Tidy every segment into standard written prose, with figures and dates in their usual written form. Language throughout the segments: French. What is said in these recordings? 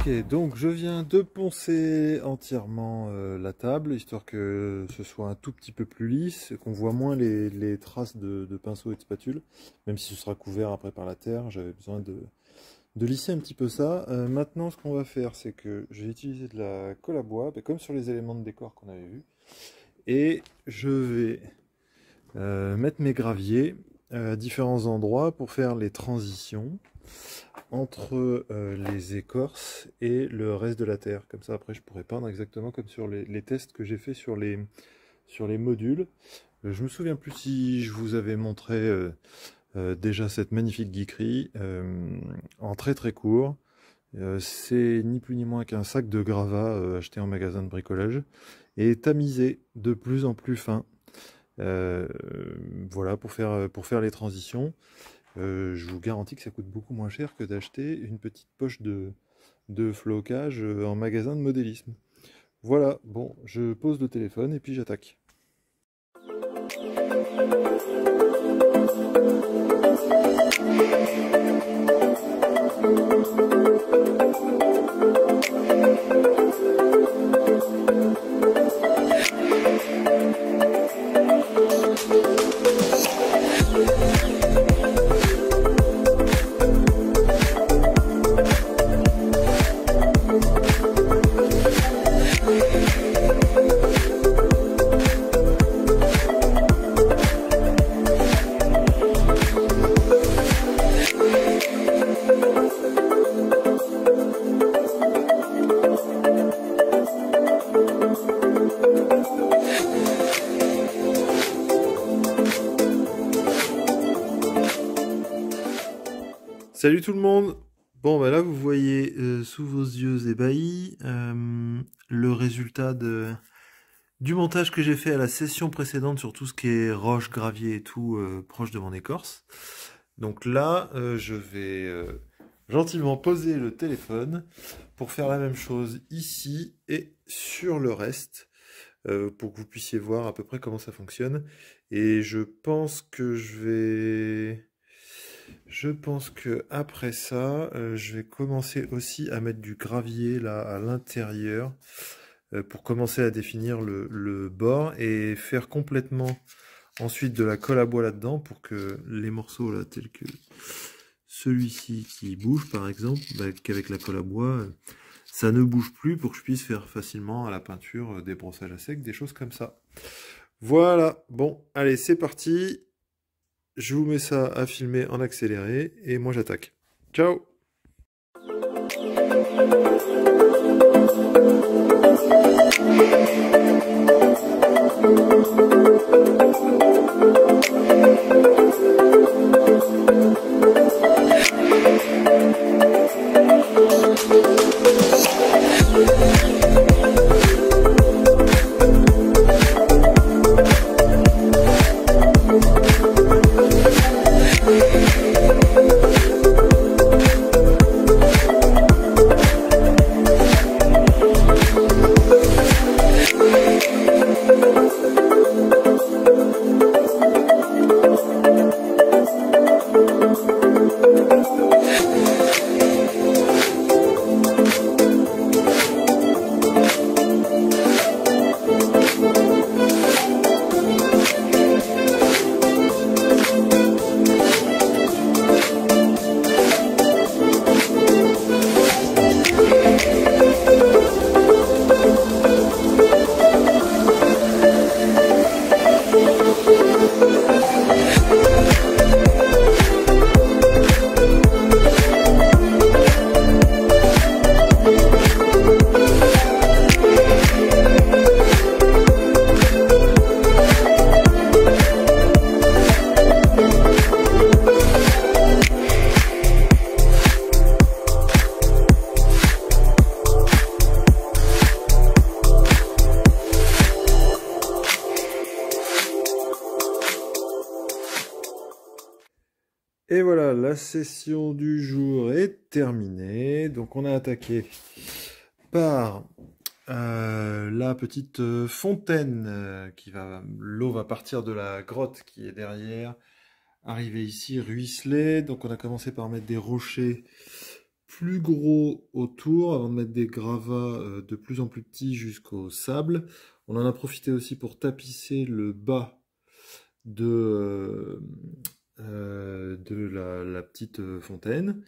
Ok, donc je viens de poncer entièrement la table, histoire que ce soit un tout petit peu plus lisse, qu'on voit moins les traces de pinceau et de spatule, même si ce sera couvert après par la terre, j'avais besoin de lisser un petit peu ça. Maintenant, ce qu'on va faire, c'est que je vais utiliser de la colle à bois, comme sur les éléments de décor qu'on avait vus, et je vais mettre mes graviers à différents endroits pour faire les transitions entre les écorces et le reste de la terre. Comme ça, après, je pourrais peindre exactement comme sur les tests que j'ai fait sur les modules. Je me souviens plus si je vous avais montré déjà cette magnifique geekerie en très très court. C'est ni plus ni moins qu'un sac de gravats acheté en magasin de bricolage et tamisé de plus en plus fin. Voilà, pour faire les transitions. Je vous garantis que ça coûte beaucoup moins cher que d'acheter une petite poche de flocage en magasin de modélisme. Voilà, bon, je pose le téléphone et puis j'attaque. Salut tout le monde. Bon bah là vous voyez sous vos yeux ébahis le résultat du montage que j'ai fait à la session précédente sur tout ce qui est roche, gravier et tout proche de mon écorce. Donc là je vais gentiment poser le téléphone pour faire la même chose ici et sur le reste pour que vous puissiez voir à peu près comment ça fonctionne. Et je pense que après ça, je vais commencer aussi à mettre du gravier là à l'intérieur pour commencer à définir le bord et faire complètement ensuite de la colle à bois là-dedans pour que les morceaux là tels que celui-ci qui bouge par exemple, qu'avec la colle à bois, ça ne bouge plus pour que je puisse faire facilement à la peinture des brossages à sec, des choses comme ça. Voilà, bon, allez, c'est parti. Je vous mets ça à filmer en accéléré et moi j'attaque. Ciao! Et voilà, la session du jour est terminée. Donc on a attaqué par la petite fontaine l'eau va partir de la grotte qui est derrière, arriver ici, ruisseler. Donc on a commencé par mettre des rochers plus gros autour avant de mettre des gravats de plus en plus petits jusqu'au sable. On en a profité aussi pour tapisser le bas de la petite fontaine.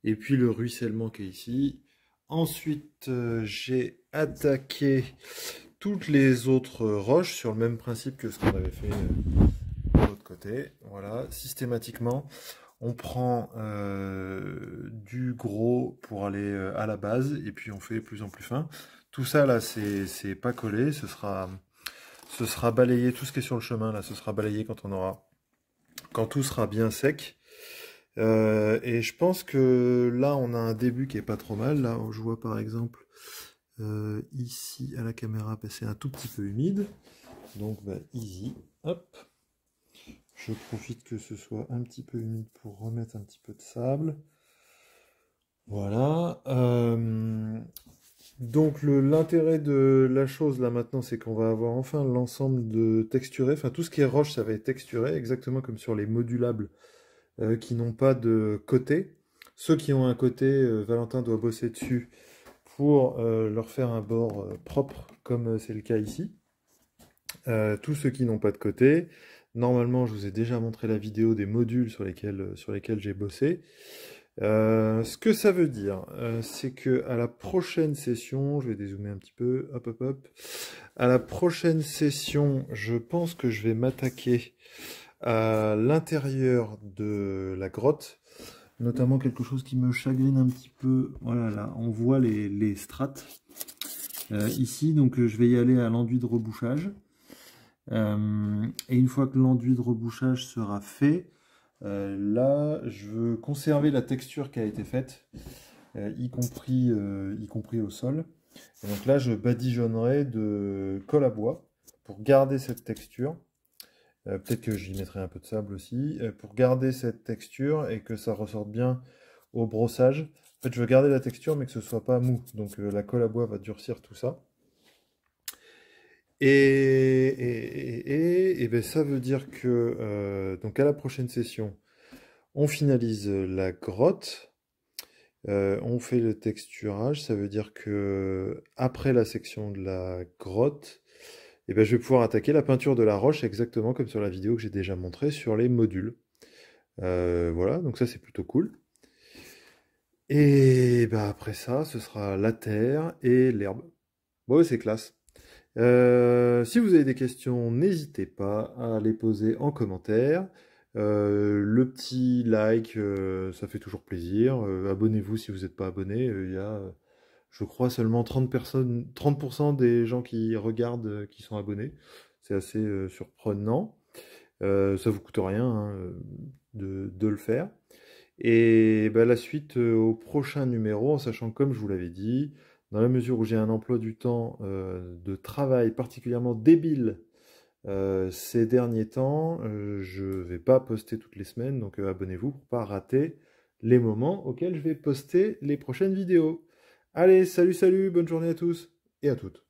Et puis le ruissellement qui est ici. Ensuite, j'ai attaqué toutes les autres roches sur le même principe que ce qu'on avait fait de l'autre côté. Voilà, systématiquement, on prend du gros pour aller à la base et puis on fait de plus en plus fin. Tout ça là, c'est pas collé, ce sera balayé, tout ce qui est sur le chemin là, ce sera balayé quand tout sera bien sec. Et je pense que là, on a un début qui est pas trop mal. Là, je vois par exemple ici à la caméra, c'est un tout petit peu humide. Donc, bah, easy. Hop. Je profite que ce soit un petit peu humide pour remettre un petit peu de sable. Voilà. Donc, l'intérêt de la chose là maintenant, c'est qu'on va avoir enfin l'ensemble de texturé. Enfin, tout ce qui est roche, ça va être texturé, exactement comme sur les modulables. Qui n'ont pas de côté. Ceux qui ont un côté, Valentin doit bosser dessus pour leur faire un bord propre, comme c'est le cas ici. Tous ceux qui n'ont pas de côté, normalement je vous ai déjà montré la vidéo des modules sur lesquels j'ai bossé. Ce que ça veut dire, c'est que à la prochaine session, je vais dézoomer un petit peu, hop hop hop, à la prochaine session, je pense que je vais m'attaquer à l'intérieur de la grotte, notamment quelque chose qui me chagrine un petit peu. Voilà, là, on voit les strates ici, donc je vais y aller à l'enduit de rebouchage. Et une fois que l'enduit de rebouchage sera fait, là, je veux conserver la texture qui a été faite, y compris au sol. Et donc là, je badigeonnerai de colle à bois pour garder cette texture. Peut-être que j'y mettrai un peu de sable aussi, pour garder cette texture et que ça ressorte bien au brossage. En fait, je veux garder la texture, mais que ce soit pas mou. Donc la colle à bois va durcir tout ça. Et ben, ça veut dire que donc à la prochaine session, on finalise la grotte. On fait le texturage. Ça veut dire que après la section de la grotte, et ben, je vais pouvoir attaquer la peinture de la roche exactement comme sur la vidéo que j'ai déjà montrée sur les modules. Voilà, donc ça c'est plutôt cool. Et ben, après ça, ce sera la terre et l'herbe. Bon, c'est classe. Si vous avez des questions, n'hésitez pas à les poser en commentaire. Le petit like, ça fait toujours plaisir. Abonnez-vous si vous n'êtes pas abonné. Il y a, je crois, seulement 30% des gens qui regardent qui sont abonnés. C'est assez surprenant. Ça vous coûte rien hein, de le faire. Et bah, la suite au prochain numéro, en sachant que, comme je vous l'avais dit, dans la mesure où j'ai un emploi du temps de travail particulièrement débile ces derniers temps, je vais pas poster toutes les semaines, donc abonnez-vous pour pas rater les moments auxquels je vais poster les prochaines vidéos. Allez, salut, salut, bonne journée à tous et à toutes.